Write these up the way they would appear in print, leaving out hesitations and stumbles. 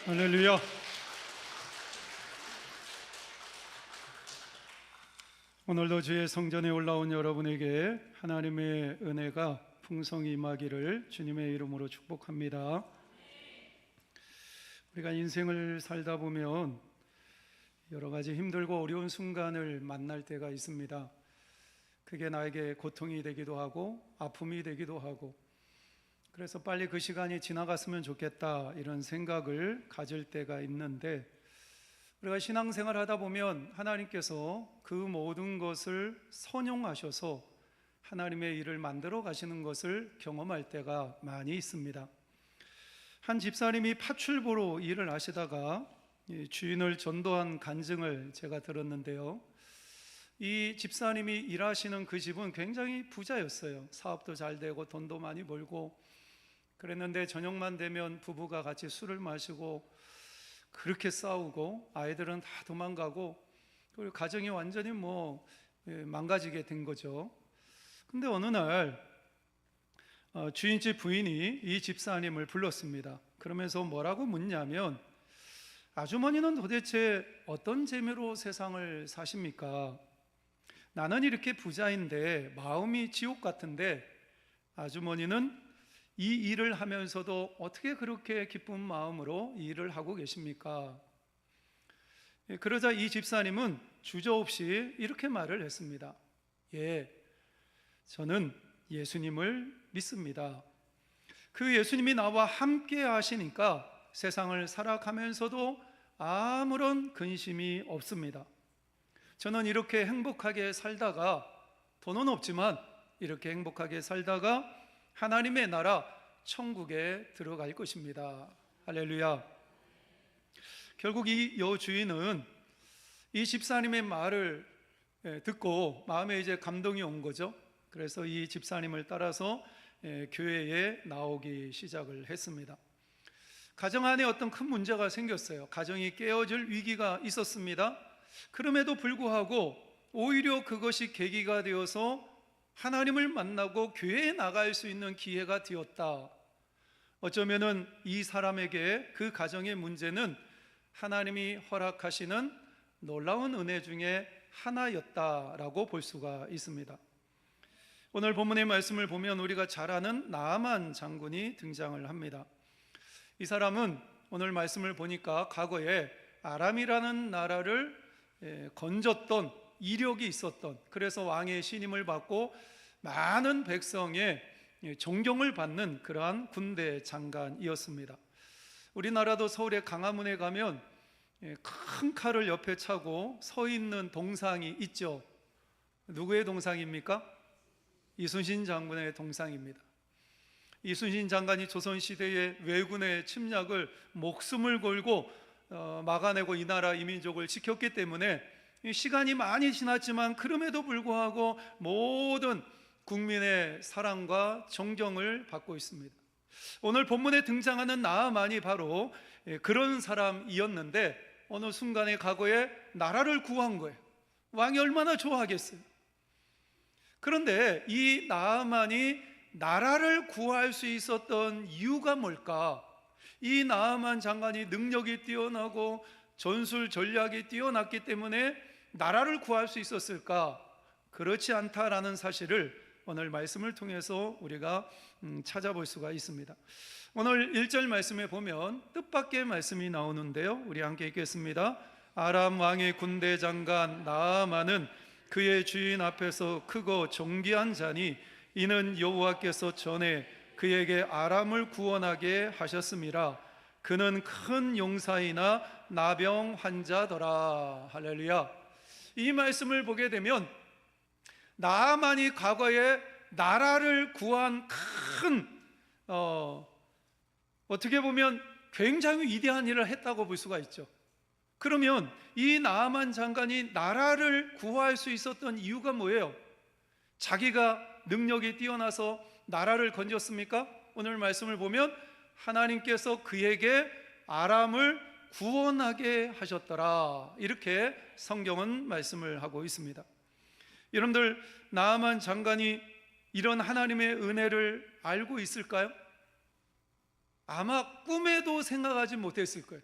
할렐루야. 오늘도 주의 성전에 올라온 여러분에게 하나님의 은혜가 풍성히 임하기를 주님의 이름으로 축복합니다. 우리가 인생을 살다 보면 여러 가지 힘들고 어려운 순간을 만날 때가 있습니다. 그게 나에게 고통이 되기도 하고 아픔이 되기도 하고, 그래서 빨리 그 시간이 지나갔으면 좋겠다 이런 생각을 가질 때가 있는데, 우리가 신앙생활 하다 보면 하나님께서 그 모든 것을 선용하셔서 하나님의 일을 만들어 가시는 것을 경험할 때가 많이 있습니다. 한 집사님이 파출부로 일을 하시다가 주인을 전도한 간증을 제가 들었는데요, 이 집사님이 일하시는 그 집은 굉장히 부자였어요. 사업도 잘 되고 돈도 많이 벌고 그랬는데, 저녁만 되면 부부가 같이 술을 마시고 그렇게 싸우고 아이들은 다 도망가고, 그리고 가정이 완전히 망가지게 된 거죠. 근데 어느 날 주인집 부인이 이 집사님을 불렀습니다. 그러면서 뭐라고 묻냐면, 아주머니는 도대체 어떤 재미로 세상을 사십니까? 나는 이렇게 부자인데 마음이 지옥 같은데 아주머니는 이 일을 하면서도 어떻게 그렇게 기쁜 마음으로 이 일을 하고 계십니까? 그러자 이 집사님은 주저없이 이렇게 말을 했습니다. 예, 저는 예수님을 믿습니다. 그 예수님이 나와 함께 하시니까 세상을 살아가면서도 아무런 근심이 없습니다. 저는 이렇게 행복하게 살다가, 돈은 없지만 이렇게 행복하게 살다가 하나님의 나라 천국에 들어갈 것입니다. 할렐루야. 결국 이 여주인은 이 집사님의 말을 듣고 마음에 이제 감동이 온 거죠. 그래서 이 집사님을 따라서 교회에 나오기 시작을 했습니다. 가정 안에 어떤 큰 문제가 생겼어요. 가정이 깨어질 위기가 있었습니다. 그럼에도 불구하고 오히려 그것이 계기가 되어서 하나님을 만나고 교회에 나갈 수 있는 기회가 되었다. 어쩌면은 이 사람에게 그 가정의 문제는 하나님이 허락하시는 놀라운 은혜 중에 하나였다라고 볼 수가 있습니다. 오늘 본문의 말씀을 보면 우리가 잘 아는 나아만 장군이 등장을 합니다. 이 사람은 오늘 말씀을 보니까 과거에 아람이라는 나라를 건졌던 이력이 있었던, 그래서 왕의 신임을 받고 많은 백성의 존경을 받는 그러한 군대 장관이었습니다. 우리나라도 서울의 강화문에 가면 큰 칼을 옆에 차고 서 있는 동상이 있죠. 누구의 동상입니까? 이순신 장군의 동상입니다. 이순신 장관이 조선시대의 왜군의 침략을 목숨을 걸고 막아내고 이 나라 이민족을 지켰기 때문에 시간이 많이 지났지만 그럼에도 불구하고 모든 국민의 사랑과 존경을 받고 있습니다. 오늘 본문에 등장하는 나아만이 바로 그런 사람이었는데, 어느 순간의 과거에 나라를 구한 거예요. 왕이 얼마나 좋아하겠어요. 그런데 이 나아만이 나라를 구할 수 있었던 이유가 뭘까? 이 나아만 장관이 능력이 뛰어나고 전술 전략이 뛰어났기 때문에 나라를 구할 수 있었을까? 그렇지 않다라는 사실을 오늘 말씀을 통해서 우리가 찾아볼 수가 있습니다. 오늘 1절 말씀에 보면 뜻밖의 말씀이 나오는데요, 우리 함께 읽겠습니다. 아람 왕의 군대 장관 나아만은 그의 주인 앞에서 크고 존귀한 자니 이는 여호와께서 전에 그에게 아람을 구원하게 하셨음이라. 그는 큰 용사이나 나병 환자더라. 할렐루야. 이 말씀을 보게 되면 나아만이 과거에 나라를 구한 큰 어떻게 보면 굉장히 위대한 일을 했다고 볼 수가 있죠. 그러면 이 나아만 장관이 나라를 구할 수 있었던 이유가 뭐예요? 자기가 능력이 뛰어나서 나라를 건졌습니까? 오늘 말씀을 보면 하나님께서 그에게 아람을 구원하게 하셨더라, 이렇게 성경은 말씀을 하고 있습니다. 여러분들, 나아만 장관이 이런 하나님의 은혜를 알고 있을까요? 아마 꿈에도 생각하지 못했을 거예요.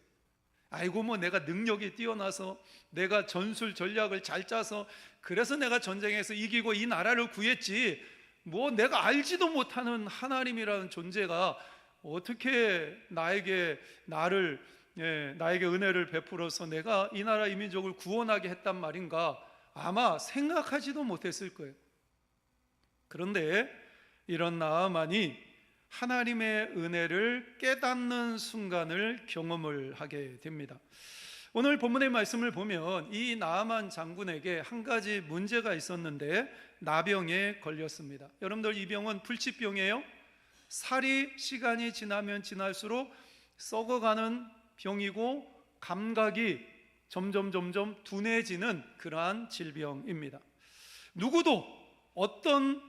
아이고 뭐 내가 능력이 뛰어나서 내가 전술 전략을 잘 짜서 그래서 내가 전쟁에서 이기고 이 나라를 구했지, 뭐 내가 알지도 못하는 하나님이라는 존재가 어떻게 나에게 은혜를 베풀어서 내가 이 나라 이 민족을 구원하게 했단 말인가, 아마 생각하지도 못했을 거예요. 그런데 이런 나아만이 하나님의 은혜를 깨닫는 순간을 경험을 하게 됩니다. 오늘 본문의 말씀을 보면 이 나아만 장군에게 한 가지 문제가 있었는데 나병에 걸렸습니다. 여러분들, 이 병은 불치병이에요. 살이 시간이 지나면 지날수록 썩어가는 병이고 감각이 점점 둔해지는 그러한 질병입니다. 누구도 어떤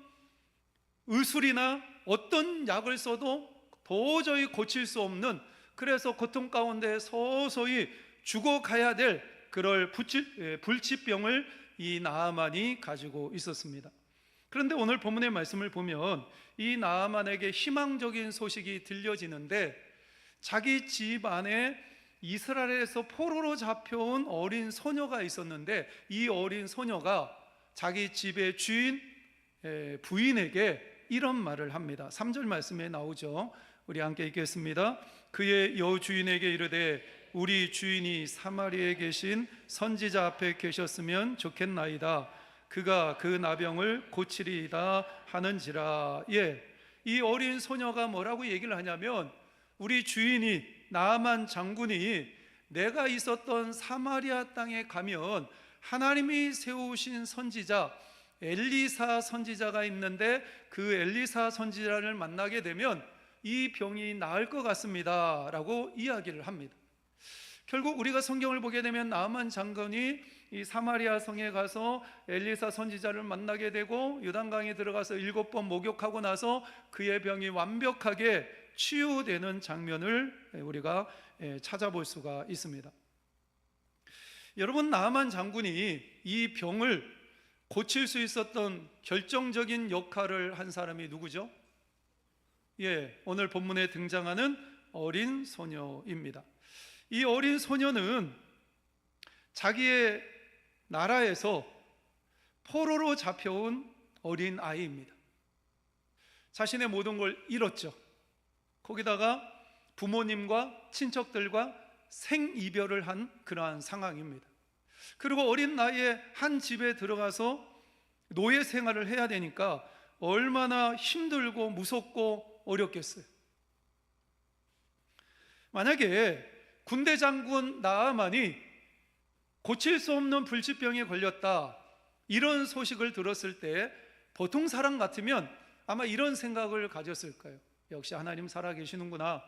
의술이나 어떤 약을 써도 도저히 고칠 수 없는, 그래서 고통 가운데 서서히 죽어가야 될 그럴 불치병을 이 나아만이 가지고 있었습니다. 그런데 오늘 본문의 말씀을 보면 이 나아만에게 희망적인 소식이 들려지는데, 자기 집 안에 이스라엘에서 포로로 잡혀온 어린 소녀가 있었는데, 이 어린 소녀가 자기 집의 주인 부인에게 이런 말을 합니다. 3절 말씀에 나오죠. 우리 함께 읽겠습니다. 그의 여주인에게 이르되 우리 주인이 사마리아에 계신 선지자 앞에 계셨으면 좋겠나이다. 그가 그 나병을 고치리이다 하는지라. 이 어린 소녀가 뭐라고 얘기를 하냐면, 우리 주인이 나아만 장군이 내가 있었던 사마리아 땅에 가면 하나님이 세우신 선지자 엘리사 선지자가 있는데 그 엘리사 선지자를 만나게 되면 이 병이 나을 것 같습니다 라고 이야기를 합니다. 결국 우리가 성경을 보게 되면 나아만 장군이 이 사마리아 성에 가서 엘리사 선지자를 만나게 되고 요단강에 들어가서 7번 목욕하고 나서 그의 병이 완벽하게 치유되는 장면을 우리가 찾아볼 수가 있습니다. 여러분, 나아만 장군이 이 병을 고칠 수 있었던 결정적인 역할을 한 사람이 누구죠? 오늘 본문에 등장하는 어린 소녀입니다. 이 어린 소녀는 자기의 나라에서 포로로 잡혀온 어린 아이입니다. 자신의 모든 걸 잃었죠. 거기다가 부모님과 친척들과 생이별을 한 그러한 상황입니다. 그리고 어린 나이에 한 집에 들어가서 노예 생활을 해야 되니까 얼마나 힘들고 무섭고 어렵겠어요. 만약에 군대 장군 나아만이 고칠 수 없는 불치병에 걸렸다, 이런 소식을 들었을 때 보통 사람 같으면 아마 이런 생각을 가졌을 거예요. 역시 하나님 살아계시는구나.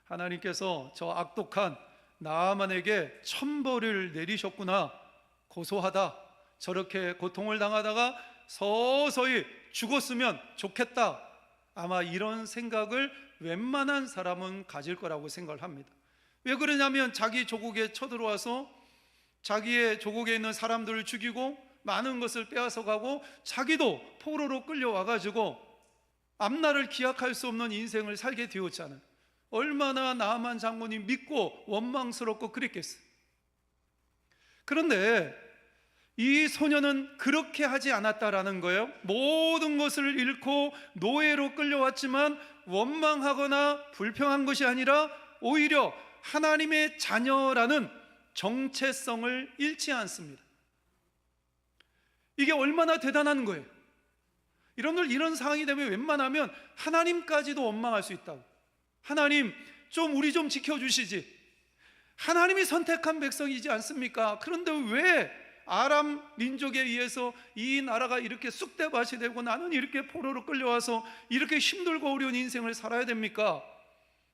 하나님께서 저 악독한 나아만에게 천벌을 내리셨구나. 고소하다. 저렇게 고통을 당하다가 서서히 죽었으면 좋겠다. 아마 이런 생각을 웬만한 사람은 가질 거라고 생각을 합니다. 왜 그러냐면 자기 조국에 쳐들어와서 자기의 조국에 있는 사람들을 죽이고 많은 것을 빼앗아 가고 자기도 포로로 끌려와가지고 앞날을 기약할 수 없는 인생을 살게 되었잖아요. 얼마나 나아만 장군이 믿고 원망스럽고 그랬겠어요. 그런데 이 소녀는 그렇게 하지 않았다라는 거예요. 모든 것을 잃고 노예로 끌려왔지만 원망하거나 불평한 것이 아니라 오히려 하나님의 자녀라는 정체성을 잃지 않습니다. 이게 얼마나 대단한 거예요. 여러분들, 이런 상황이 되면 웬만하면 하나님까지도 원망할 수 있다고. 하나님, 우리 좀 지켜주시지. 하나님이 선택한 백성이지 않습니까? 그런데 왜 아람 민족에 의해서 이 나라가 이렇게 쑥대밭이 되고 나는 이렇게 포로로 끌려와서 이렇게 힘들고 어려운 인생을 살아야 됩니까?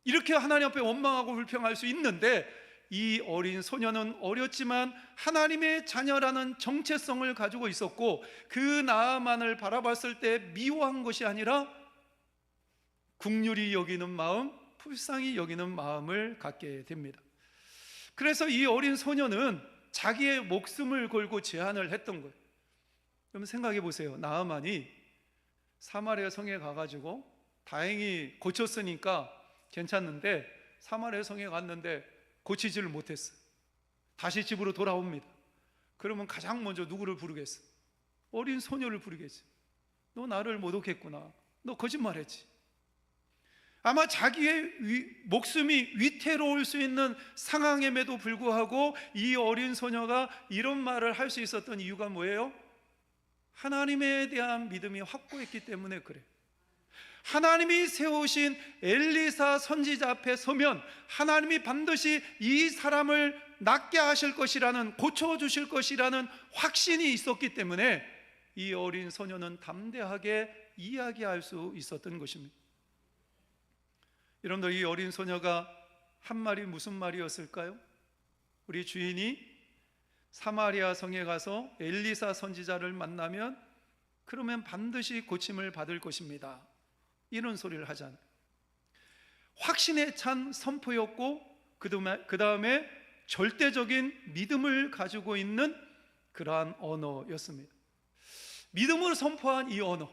이렇게 하나님 앞에 원망하고 불평할 수 있는데, 이 어린 소녀는 어렸지만 하나님의 자녀라는 정체성을 가지고 있었고, 그 나아만을 바라봤을 때 미워한 것이 아니라 긍휼히 여기는 마음, 불쌍히 여기는 마음을 갖게 됩니다. 그래서 이 어린 소녀는 자기의 목숨을 걸고 제안을 했던 거예요. 그럼 생각해 보세요. 나아만이 사마리아 성에 가가지고 다행히 고쳤으니까 괜찮는데, 사마리아 성에 갔는데 고치지를 못했어요. 다시 집으로 돌아옵니다. 그러면 가장 먼저 누구를 부르겠어? 어린 소녀를 부르겠지. 너 나를 모독했구나. 너 거짓말했지. 아마 자기의 목숨이 위태로울 수 있는 상황임에도 불구하고 이 어린 소녀가 이런 말을 할 수 있었던 이유가 뭐예요? 하나님에 대한 믿음이 확고했기 때문에 그래. 하나님이 세우신 엘리사 선지자 앞에 서면 하나님이 반드시 이 사람을 낫게 하실 것이라는, 고쳐주실 것이라는 확신이 있었기 때문에 이 어린 소녀는 담대하게 이야기할 수 있었던 것입니다. 여러분들, 이 어린 소녀가 한 말이 무슨 말이었을까요? 우리 주인이 사마리아 성에 가서 엘리사 선지자를 만나면 그러면 반드시 고침을 받을 것입니다, 이런 소리를 하잖아요. 확신에 찬 선포였고 그 다음에 절대적인 믿음을 가지고 있는 그러한 언어였습니다. 믿음을 선포한 이 언어,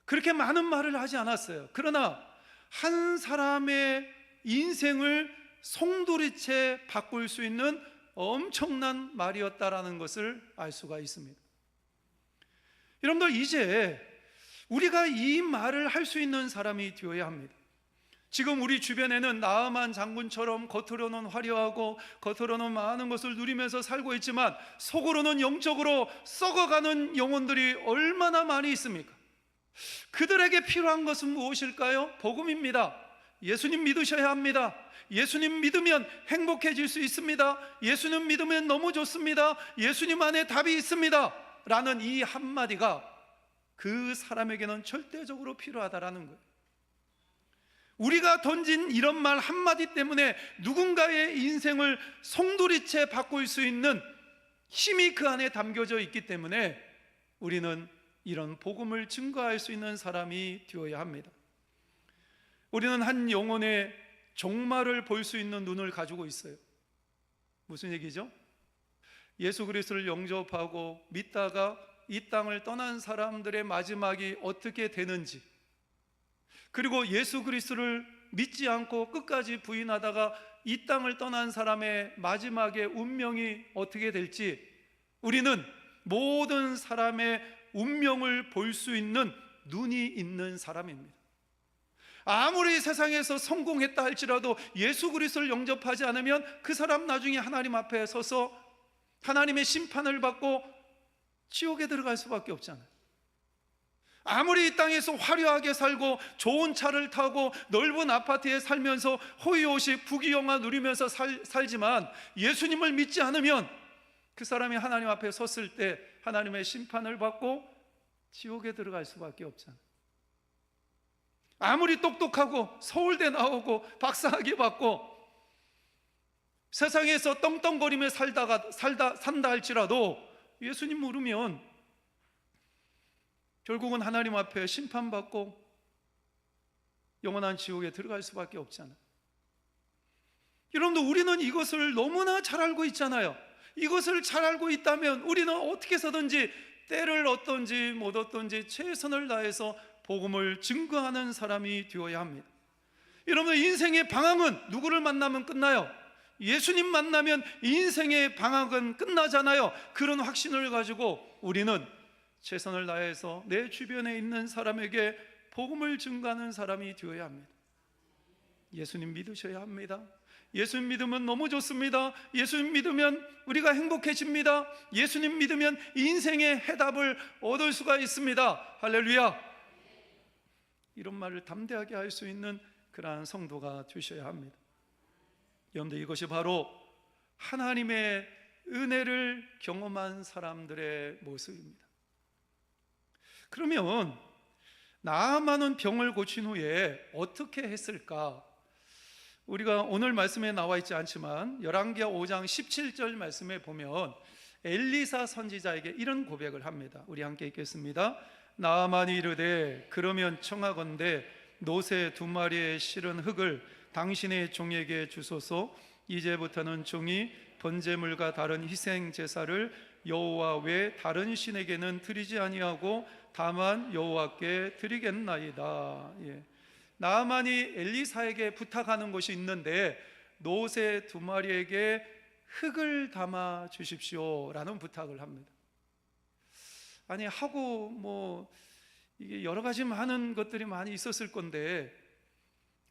그렇게 많은 말을 하지 않았어요. 그러나 한 사람의 인생을 송두리째 바꿀 수 있는 엄청난 말이었다라는 것을 알 수가 있습니다. 여러분들, 이제 우리가 이 말을 할 수 있는 사람이 되어야 합니다. 지금 우리 주변에는 나아만 장군처럼 겉으로는 화려하고 겉으로는 많은 것을 누리면서 살고 있지만 속으로는 영적으로 썩어가는 영혼들이 얼마나 많이 있습니까? 그들에게 필요한 것은 무엇일까요? 복음입니다. 예수님 믿으셔야 합니다. 예수님 믿으면 행복해질 수 있습니다. 예수님 믿으면 너무 좋습니다. 예수님 안에 답이 있습니다 라는 이 한마디가 그 사람에게는 절대적으로 필요하다라는 거예요. 우리가 던진 이런 말 한마디 때문에 누군가의 인생을 송두리째 바꿀 수 있는 힘이 그 안에 담겨져 있기 때문에 우리는 이런 복음을 증거할 수 있는 사람이 되어야 합니다. 우리는 한 영혼의 종말을 볼 수 있는 눈을 가지고 있어요. 무슨 얘기죠? 예수 그리스도를 영접하고 믿다가 이 땅을 떠난 사람들의 마지막이 어떻게 되는지, 그리고 예수 그리스도를 믿지 않고 끝까지 부인하다가 이 땅을 떠난 사람의 마지막의 운명이 어떻게 될지, 우리는 모든 사람의 운명을 볼 수 있는 눈이 있는 사람입니다. 아무리 세상에서 성공했다 할지라도 예수 그리스도를 영접하지 않으면 그 사람 나중에 하나님 앞에 서서 하나님의 심판을 받고 지옥에 들어갈 수밖에 없잖아요. 아무리 이 땅에서 화려하게 살고 좋은 차를 타고 넓은 아파트에 살면서 호의호식 부귀영화 누리면서 살지만 예수님을 믿지 않으면 그 사람이 하나님 앞에 섰을 때 하나님의 심판을 받고 지옥에 들어갈 수밖에 없잖아요. 아무리 똑똑하고 서울대 나오고 박사학위 받고 세상에서 떵떵거리며 산다 할지라도 예수님 모르면 결국은 하나님 앞에 심판받고 영원한 지옥에 들어갈 수밖에 없잖아요. 여러분들, 우리는 이것을 너무나 잘 알고 있잖아요. 이것을 잘 알고 있다면 우리는 어떻게 해서든지 때를 얻든지 못 얻든지 최선을 다해서 복음을 증거하는 사람이 되어야 합니다. 여러분, 인생의 방황은 누구를 만나면 끝나요? 예수님 만나면 인생의 방황은 끝나잖아요. 그런 확신을 가지고 우리는 최선을 다해서 내 주변에 있는 사람에게 복음을 증거하는 사람이 되어야 합니다. 예수님 믿으셔야 합니다. 예수님 믿으면 너무 좋습니다. 예수님 믿으면 우리가 행복해집니다. 예수님 믿으면 인생의 해답을 얻을 수가 있습니다. 할렐루야. 이런 말을 담대하게 할 수 있는 그러한 성도가 되셔야 합니다. 여러분들, 이것이 바로 하나님의 은혜를 경험한 사람들의 모습입니다. 그러면 나아만은 병을 고친 후에 어떻게 했을까? 우리가 오늘 말씀에 나와 있지 않지만 열왕기하 5장 17절 말씀에 보면 엘리사 선지자에게 이런 고백을 합니다. 우리 함께 읽겠습니다. 나아만이 이르되 그러면 청하건대 노새 2마리의 실은 흙을 당신의 종에게 주소서. 이제부터는 종이 번제물과 다른 희생 제사를 여호와 외 다른 신에게는 드리지 아니하고 다만 여호와께 드리겠나이다. 나아만이 엘리사에게 부탁하는 것이 있는데 노새 2마리에게 흙을 담아 주십시오라는 부탁을 합니다. 아니 하고 이게 여러 가지 많은 것들이 많이 있었을 건데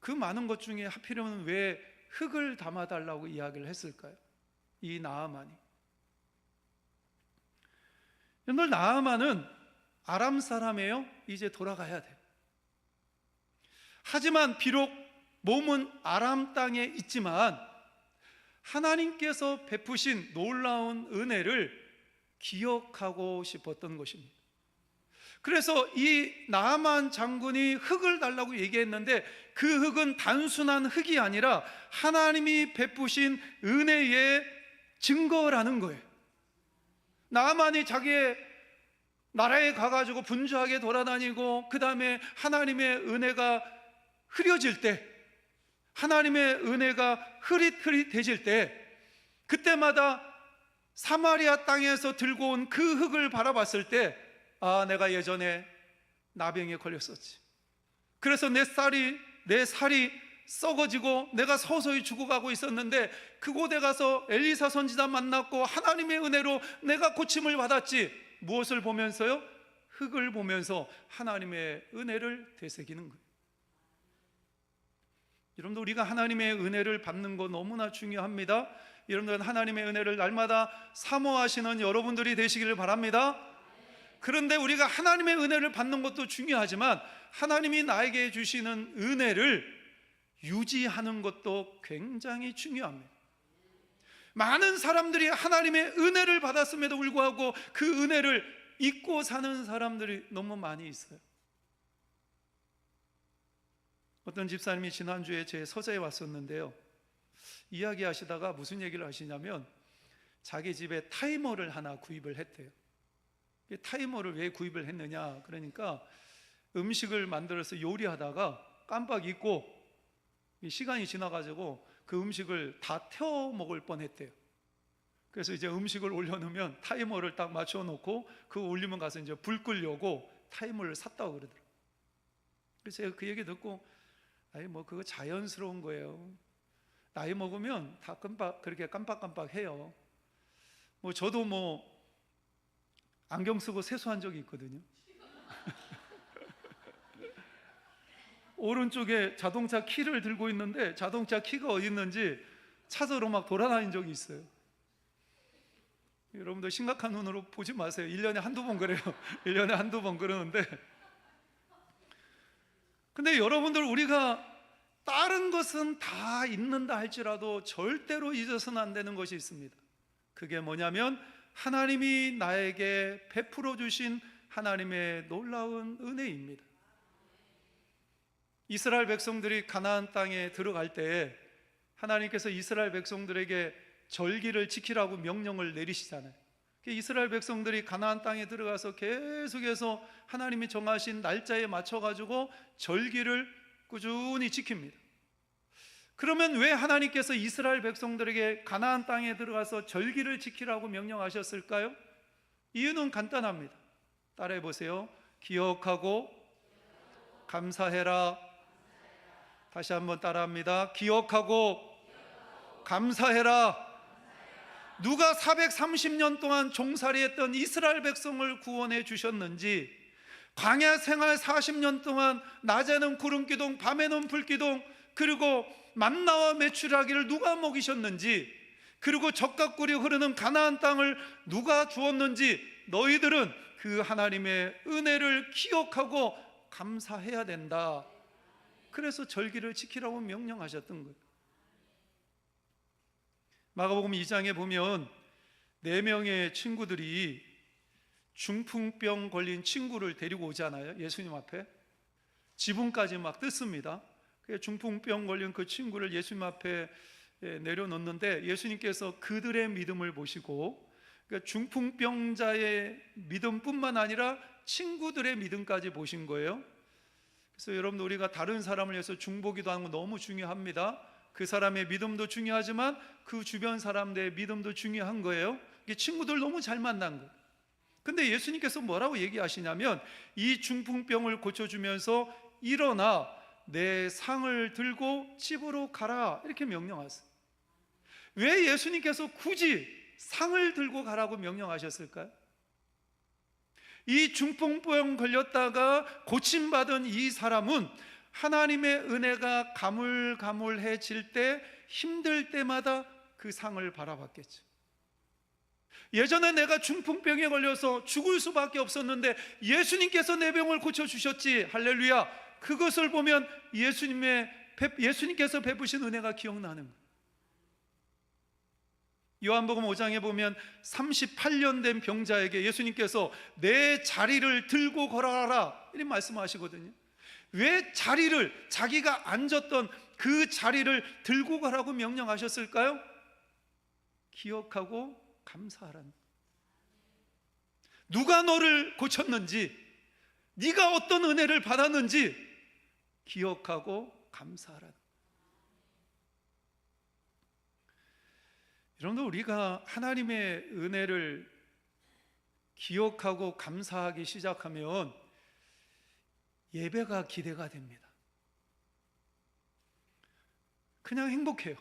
그 많은 것 중에 하필이면 왜 흙을 담아 달라고 이야기를 했을까요? 이 나아만이. 여러분, 나아만은 아람 사람이에요. 이제 돌아가야 돼요. 하지만 비록 몸은 아람 땅에 있지만 하나님께서 베푸신 놀라운 은혜를 기억하고 싶었던 것입니다. 그래서 이 나아만 장군이 흙을 달라고 얘기했는데 그 흙은 단순한 흙이 아니라 하나님이 베푸신 은혜의 증거라는 거예요. 나아만이 자기의 나라에 가가지고 분주하게 돌아다니고 그 다음에 하나님의 은혜가 흐려질 때, 하나님의 은혜가 흐릿흐릿해질 때, 그때마다 사마리아 땅에서 들고 온 그 흙을 바라봤을 때, 아, 내가 예전에 나병에 걸렸었지. 그래서 내 살이 썩어지고 내가 서서히 죽어가고 있었는데 그곳에 가서 엘리사 선지자 만났고 하나님의 은혜로 내가 고침을 받았지. 무엇을 보면서요? 흙을 보면서 하나님의 은혜를 되새기는 거예요. 여러분들, 우리가 하나님의 은혜를 받는 거 너무나 중요합니다. 여러분들, 하나님의 은혜를 날마다 사모하시는 여러분들이 되시기를 바랍니다. 그런데 우리가 하나님의 은혜를 받는 것도 중요하지만 하나님이 나에게 주시는 은혜를 유지하는 것도 굉장히 중요합니다. 많은 사람들이 하나님의 은혜를 받았음에도 불구하고 그 은혜를 잊고 사는 사람들이 너무 많이 있어요. 어떤 집사님이 지난주에 제 서재에 왔었는데요, 이야기하시다가 무슨 얘기를 하시냐면 자기 집에 타이머를 하나 구입을 했대요. 타이머를 왜 구입을 했느냐, 그러니까 음식을 만들어서 요리하다가 깜빡 잊고 시간이 지나가지고 그 음식을 다 태워 먹을 뻔했대요. 그래서 이제 음식을 올려놓으면 타이머를 딱 맞춰놓고 그거 올리면 가서 이제 불 끄려고 타이머를 샀다고 그러더라고요. 그래서 제가 그 얘기 듣고, 아니 그거 자연스러운 거예요. 나이 먹으면 다 그렇게 깜빡깜빡 해요. 저도 안경 쓰고 세수한 적이 있거든요. 오른쪽에 자동차 키를 들고 있는데 자동차 키가 어디 있는지 찾으러 막 돌아다닌 적이 있어요. 여러분들 심각한 눈으로 보지 마세요. 1년에 한두 번 그래요. 1년에 한두 번 그러는데, 근데 여러분들, 우리가 다른 것은 다 잊는다 할지라도 절대로 잊어서는 안 되는 것이 있습니다. 그게 뭐냐면 하나님이 나에게 베풀어 주신 하나님의 놀라운 은혜입니다. 이스라엘 백성들이 가나안 땅에 들어갈 때 하나님께서 이스라엘 백성들에게 절기를 지키라고 명령을 내리시잖아요. 이스라엘 백성들이 가나안 땅에 들어가서 계속해서 하나님이 정하신 날짜에 맞춰가지고 절기를 꾸준히 지킵니다. 그러면 왜 하나님께서 이스라엘 백성들에게 가나안 땅에 들어가서 절기를 지키라고 명령하셨을까요? 이유는 간단합니다. 따라해 보세요. 기억하고 감사해라. 다시 한번 따라합니다. 기억하고 감사해라. 누가 430년 동안 종살이했던 이스라엘 백성을 구원해 주셨는지, 광야 생활 40년 동안 낮에는 구름기둥 밤에는 불기둥, 그리고 만나와 메추라기를 누가 먹이셨는지, 그리고 젖과 꿀이 흐르는 가나안 땅을 누가 주었는지, 너희들은 그 하나님의 은혜를 기억하고 감사해야 된다. 그래서 절기를 지키라고 명령하셨던 거예요. 마가복음 2장에 보면 4명의 친구들이 중풍병 걸린 친구를 데리고 오잖아요. 예수님 앞에 지붕까지 막 뜯습니다. 중풍병 걸린 그 친구를 예수님 앞에 내려놓는데 예수님께서 그들의 믿음을 보시고, 그러니까 중풍병자의 믿음뿐만 아니라 친구들의 믿음까지 보신 거예요. 그래서 여러분들, 우리가 다른 사람을 위해서 중보기도 하는 거 너무 중요합니다. 그 사람의 믿음도 중요하지만 그 주변 사람들의 믿음도 중요한 거예요. 이게 친구들 너무 잘 만난 거예요. 근데 예수님께서 뭐라고 얘기하시냐면, 이 중풍병을 고쳐주면서 일어나 내 상을 들고 집으로 가라, 이렇게 명령하세요. 왜 예수님께서 굳이 상을 들고 가라고 명령하셨을까요? 이 중풍병 걸렸다가 고침받은 이 사람은 하나님의 은혜가 가물가물해질 때, 힘들 때마다 그 상을 바라봤겠죠. 예전에 내가 중풍병에 걸려서 죽을 수밖에 없었는데 예수님께서 내 병을 고쳐주셨지, 할렐루야. 그것을 보면 예수님께서 베푸신 은혜가 기억나는 거예요. 요한복음 5장에 보면 38년 된 병자에게 예수님께서 내 자리를 들고 걸어가라 이렇게 말씀하시거든요. 왜 자리를, 자기가 앉았던 그 자리를 들고 가라고 명령하셨을까요? 기억하고 감사하라는. 누가 너를 고쳤는지, 네가 어떤 은혜를 받았는지 기억하고 감사하라는. 여러분들, 우리가 하나님의 은혜를 기억하고 감사하기 시작하면 예배가 기대가 됩니다. 그냥 행복해요.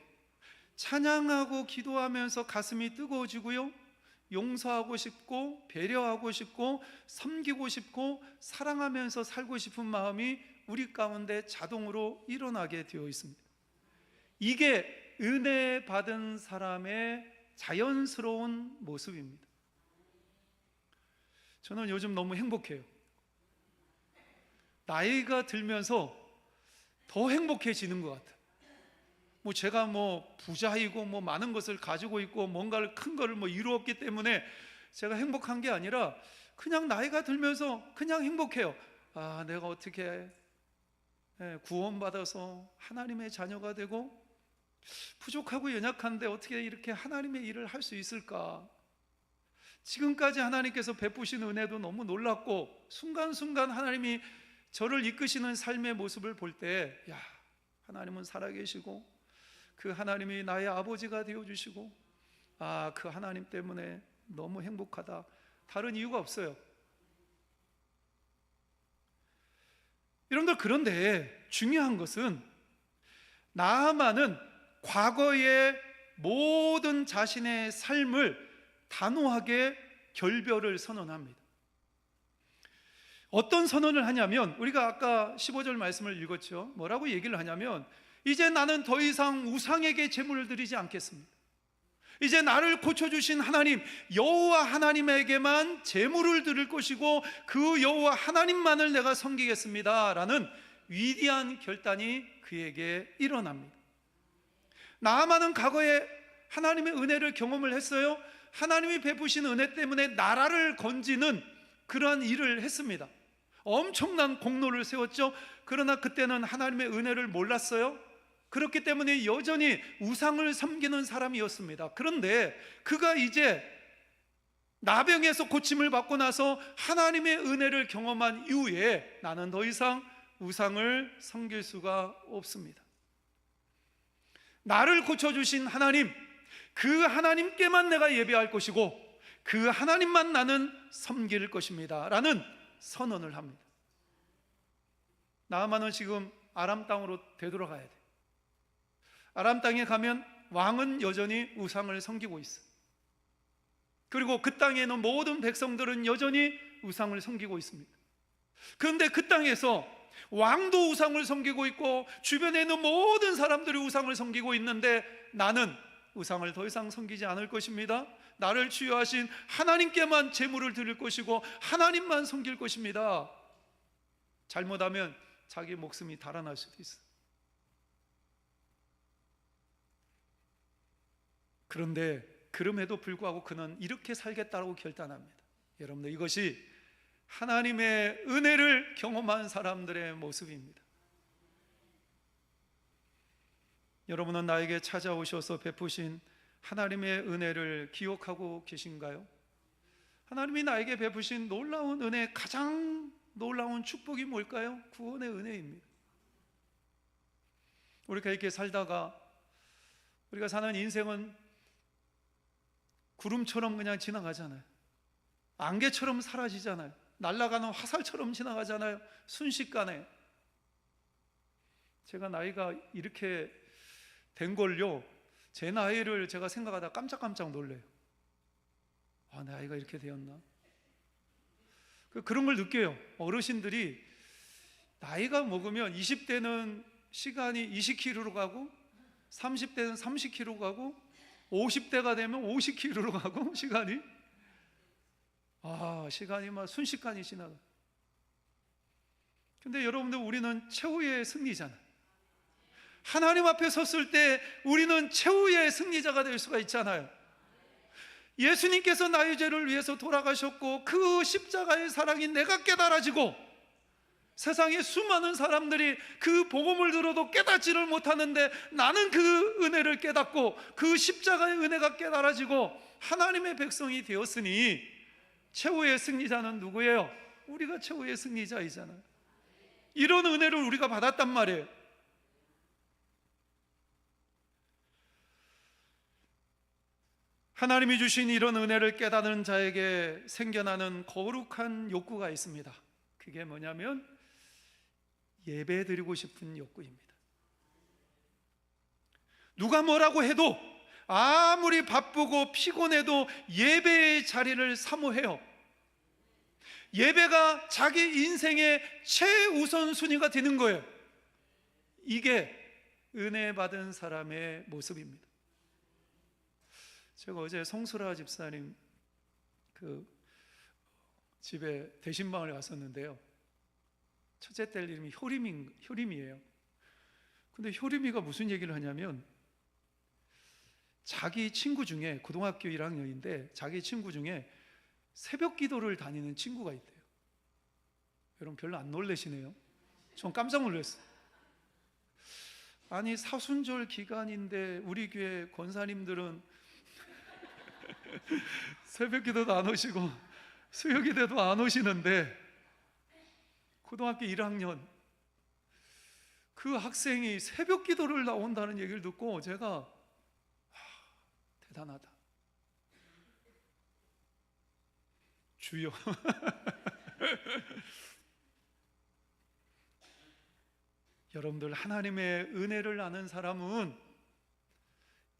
찬양하고 기도하면서 가슴이 뜨거워지고요, 용서하고 싶고 배려하고 싶고 섬기고 싶고 사랑하면서 살고 싶은 마음이 우리 가운데 자동으로 일어나게 되어 있습니다. 이게 은혜 받은 사람의 자연스러운 모습입니다. 저는 요즘 너무 행복해요. 나이가 들면서 더 행복해지는 것 같아요. 제가 부자이고 많은 것을 가지고 있고 뭔가를 큰 거를 이루었기 때문에 제가 행복한 게 아니라 그냥 나이가 들면서 그냥 행복해요. 아, 내가 어떻게 구원받아서 하나님의 자녀가 되고 부족하고 연약한데 어떻게 이렇게 하나님의 일을 할 수 있을까? 지금까지 하나님께서 베푸신 은혜도 너무 놀랍고, 순간순간 하나님이 저를 이끄시는 삶의 모습을 볼 때, 야, 하나님은 살아계시고 그 하나님이 나의 아버지가 되어주시고, 아, 그 하나님 때문에 너무 행복하다. 다른 이유가 없어요. 여러분들, 그런데 중요한 것은 나아만은 과거의 모든 자신의 삶을 단호하게 결별을 선언합니다. 어떤 선언을 하냐면, 우리가 아까 15절 말씀을 읽었죠. 뭐라고 얘기를 하냐면, 이제 나는 더 이상 우상에게 제물을 드리지 않겠습니다. 이제 나를 고쳐주신 하나님, 여호와 하나님에게만 제물을 드릴 것이고 그 여호와 하나님만을 내가 섬기겠습니다 라는 위대한 결단이 그에게 일어납니다. 나아만은 과거에 하나님의 은혜를 경험을 했어요. 하나님이 베푸신 은혜 때문에 나라를 건지는 그러한 일을 했습니다. 엄청난 공로를 세웠죠. 그러나 그때는 하나님의 은혜를 몰랐어요. 그렇기 때문에 여전히 우상을 섬기는 사람이었습니다. 그런데 그가 이제 나병에서 고침을 받고 나서 하나님의 은혜를 경험한 이후에 나는 더 이상 우상을 섬길 수가 없습니다. 나를 고쳐주신 하나님, 그 하나님께만 내가 예배할 것이고 그 하나님만 나는 섬길 것입니다 라는 선언을 합니다. 나아만은 지금 아람 땅으로 되돌아가야 돼. 아람 땅에 가면 왕은 여전히 우상을 섬기고 있어. 그리고 그 땅에 있는 모든 백성들은 여전히 우상을 섬기고 있습니다. 그런데 그 땅에서 왕도 우상을 섬기고 있고 주변에 있는 모든 사람들이 우상을 섬기고 있는데 나는 우상을 더 이상 섬기지 않을 것입니다. 나를 치유하신 하나님께만 제물을 드릴 것이고 하나님만 섬길 것입니다. 잘못하면 자기 목숨이 달아날 수도 있어요. 그런데 그럼에도 불구하고 그는 이렇게 살겠다고 결단합니다. 여러분들, 이것이 하나님의 은혜를 경험한 사람들의 모습입니다. 여러분은 나에게 찾아오셔서 베푸신 하나님의 은혜를 기억하고 계신가요? 하나님이 나에게 베푸신 놀라운 은혜, 가장 놀라운 축복이 뭘까요? 구원의 은혜입니다. 우리가 이렇게 살다가 우리가 사는 인생은 구름처럼 그냥 지나가잖아요. 안개처럼 사라지잖아요. 날아가는 화살처럼 지나가잖아요. 순식간에. 제가 나이가 이렇게 된 걸요, 제 나이를 제가 생각하다 깜짝깜짝 놀래요. 아, 내 나이가 이렇게 되었나? 그런 걸 느껴요. 어르신들이 나이가 먹으면 20대는 시간이 20km로 가고 30대는 30km 가고 50대가 되면 50km로 가고 시간이 막 순식간에 지나가. 근데 여러분들, 우리는 최후의 승리잖아요. 하나님 앞에 섰을 때 우리는 최후의 승리자가 될 수가 있잖아요. 예수님께서 나의 죄를 위해서 돌아가셨고 그 십자가의 사랑이 내가 깨달아지고, 세상에 수많은 사람들이 그 복음을 들어도 깨닫지를 못하는데 나는 그 은혜를 깨닫고 그 십자가의 은혜가 깨달아지고 하나님의 백성이 되었으니, 최후의 승리자는 누구예요? 우리가 최후의 승리자이잖아요. 이런 은혜를 우리가 받았단 말이에요. 하나님이 주신 이런 은혜를 깨닫는 자에게 생겨나는 거룩한 욕구가 있습니다. 그게 뭐냐면 예배 드리고 싶은 욕구입니다. 누가 뭐라고 해도, 아무리 바쁘고 피곤해도 예배의 자리를 사모해요. 예배가 자기 인생의 최우선순위가 되는 거예요. 이게 은혜 받은 사람의 모습입니다. 제가 어제 송수라 집사님 그 집에 대신방을 갔었는데요. 첫째 딸 이름이 효림이에요. 근데 효림이가 무슨 얘기를 하냐면, 자기 친구 중에, 고등학교 1학년인데 자기 친구 중에 새벽 기도를 다니는 친구가 있대요. 여러분, 별로 안 놀라시네요. 전 깜짝 놀랐어요. 아니, 사순절 기간인데 우리 교회 권사님들은 새벽 기도도 안 오시고 수요 기도도 안 오시는데, 고등학교 1학년 그 학생이 새벽 기도를 나온다는 얘기를 듣고 제가 대단하다. 주여. 여러분들, 하나님의 은혜를 아는 사람은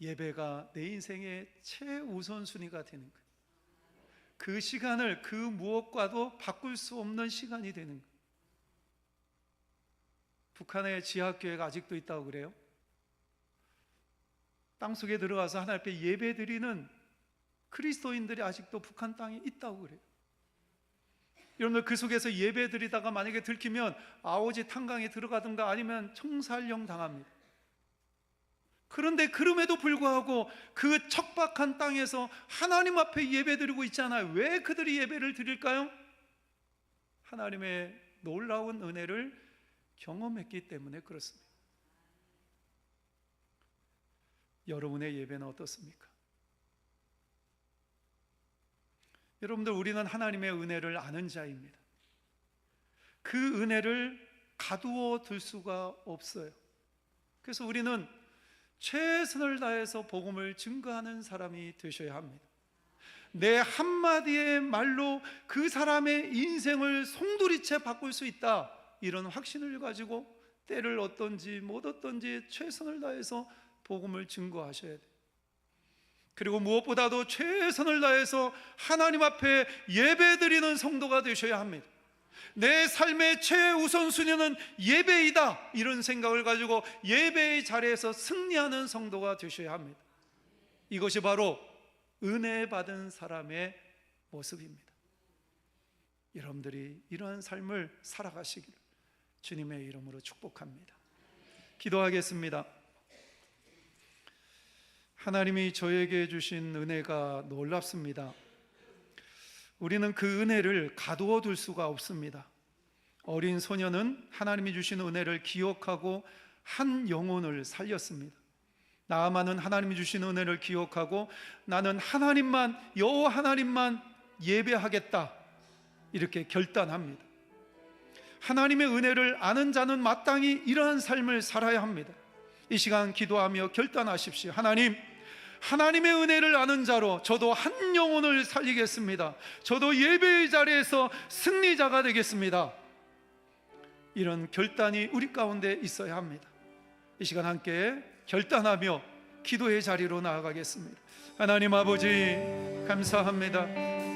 예배가 내 인생의 최우선순위가 되는 거예요. 그 시간을 그 무엇과도 바꿀 수 없는 시간이 되는 거예요. 북한의 지하교회가 아직도 있다고 그래요. 땅속에 들어가서 하나님 앞에 예배 드리는 그리스도인들이 아직도 북한 땅에 있다고 그래요. 여러분들, 그 속에서 예배 드리다가 만약에 들키면 아오지 탄강에 들어가든가 아니면 총살령 당합니다. 그런데 그럼에도 불구하고 그 척박한 땅에서 하나님 앞에 예배 드리고 있잖아요. 왜 그들이 예배를 드릴까요? 하나님의 놀라운 은혜를 경험했기 때문에 그렇습니다. 여러분의 예배는 어떻습니까? 여러분들, 우리는 하나님의 은혜를 아는 자입니다. 그 은혜를 가두어 둘 수가 없어요. 그래서 우리는 최선을 다해서 복음을 증거하는 사람이 되셔야 합니다. 내 한마디의 말로 그 사람의 인생을 송두리째 바꿀 수 있다, 이런 확신을 가지고 때를 얻든지 못 얻든지 최선을 다해서 복음을 증거하셔야 돼요. 그리고 무엇보다도 최선을 다해서 하나님 앞에 예배드리는 성도가 되셔야 합니다. 내 삶의 최우선순위는 예배이다, 이런 생각을 가지고 예배의 자리에서 승리하는 성도가 되셔야 합니다. 이것이 바로 은혜 받은 사람의 모습입니다. 여러분들이 이러한 삶을 살아가시기를 주님의 이름으로 축복합니다. 기도하겠습니다. 하나님이 저에게 주신 은혜가 놀랍습니다. 우리는 그 은혜를 가두어 둘 수가 없습니다. 어린 소년은 하나님이 주신 은혜를 기억하고 한 영혼을 살렸습니다. 나아만은 하나님이 주신 은혜를 기억하고 나는 하나님만, 여호와 하나님만 예배하겠다, 이렇게 결단합니다. 하나님의 은혜를 아는 자는 마땅히 이러한 삶을 살아야 합니다. 이 시간 기도하며 결단하십시오. 하나님의 은혜를 아는 자로 저도 한 영혼을 살리겠습니다. 저도 예배의 자리에서 승리자가 되겠습니다. 이런 결단이 우리 가운데 있어야 합니다. 이 시간 함께 결단하며 기도의 자리로 나아가겠습니다. 하나님 아버지 감사합니다.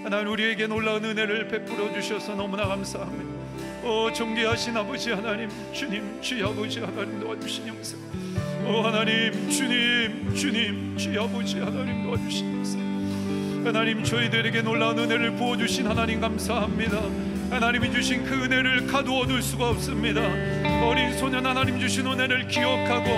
하나님 우리에게 놀라운 은혜를 베풀어 주셔서 너무나 감사합니다. 존귀하신 아버지 하나님, 주님, 주의 아버지 하나님 도와주시옵소서. 하나님, 주님, 주의 아버지 하나님 도와주시옵소서. 하나님 저희들에게 놀라운 은혜를 부어주신 하나님 감사합니다. 하나님이 주신 그 은혜를 가두어둘 수가 없습니다. 어린 소년 하나님 주신 은혜를 기억하고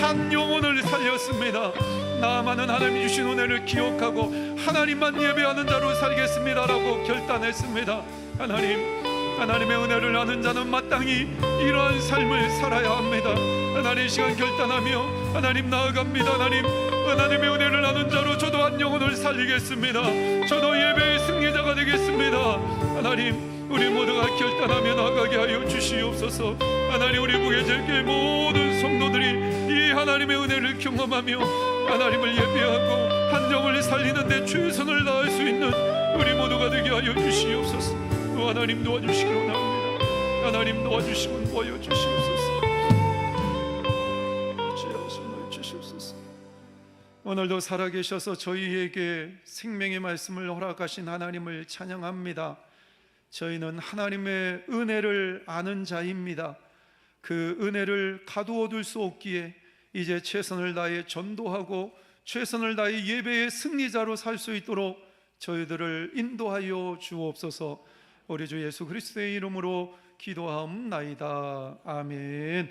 한 영혼을 살렸습니다. 나만은 하나님 주신 은혜를 기억하고 하나님만 예배하는 자로 살겠습니다라고 결단했습니다. 하나님의 은혜를 아는 자는 마땅히 이러한 삶을 살아야 합니다. 하나님 시간 결단하며 하나님 나아갑니다. 하나님의 은혜를 아는 자로 저도 한 영혼을 살리겠습니다. 저도 예배의 승리자가 되겠습니다. 하나님 우리 모두가 결단하며 나가게 하여 주시옵소서. 하나님 우리 무게절교의 모든 성도들이 이 하나님의 은혜를 경험하며 하나님을 예배하고 한 영혼을 살리는 데 최선을 다할 수 있는 우리 모두가 되게 하여 주시옵소서. 또 하나님 도와주시기 원합니다. 하나님 도와주시고 도와여 주시옵소서. 주시옵소서. 오늘도 살아계셔서 저희에게 생명의 말씀을 허락하신 하나님을 찬양합니다. 저희는 하나님의 은혜를 아는 자입니다. 그 은혜를 가두어둘 수 없기에 이제 최선을 다해 전도하고 최선을 다해 예배의 승리자로 살 수 있도록 저희들을 인도하여 주옵소서. 우리 주 예수 그리스도의 이름으로 기도하옵나이다. 아멘.